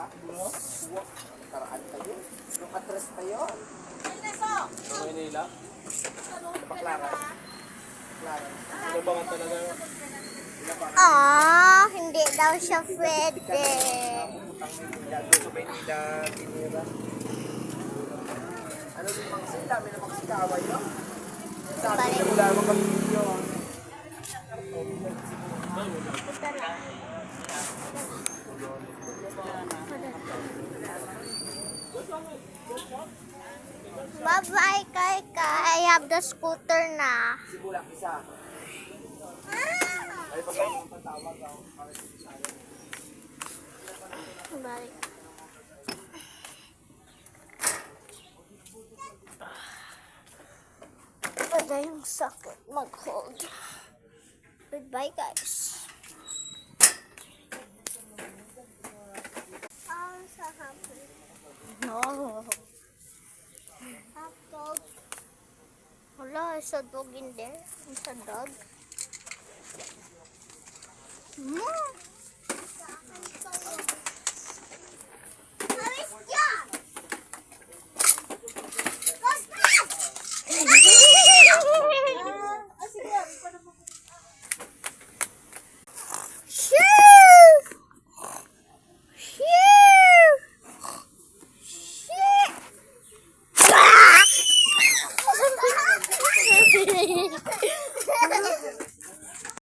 Karaan tayo. Yung address tayo. Sa Manila? Baklaran. Baklaran. Ano ba nga talaga? Hindi daw siya pwede. Sa Manila, tinira. Ano din mga sila? Dami na mga sikaway, no? Sabi niya mula mga kapityo. Bye-bye, Kai. I have the scooter na. Sibulang isa. Ay, pag ang patawag ako. Bye. Wala yung sakit mag-hold. Goodbye, guys. Sa hapon. No. Half dog. Wala, isa dog in there. Isa dog.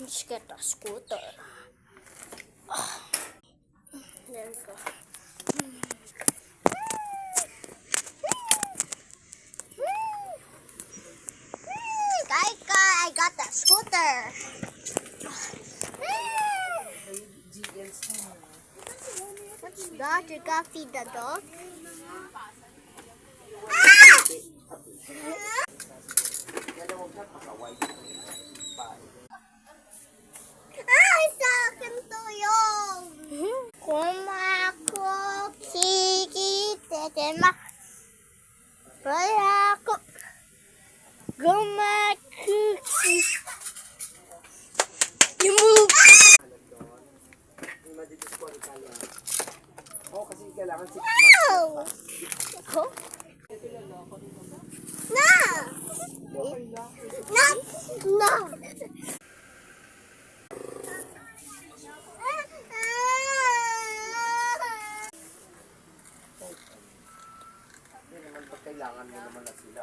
Let's get a scooter. There we go. Kaika, I got the scooter. What's that? You gotta feed the dog? Sa akin to yung kumako kikitetemak para ko gumakuki Oo, kasi kailangan 6 Ako? Na! Na! Na! Kailangan mo naman na sila.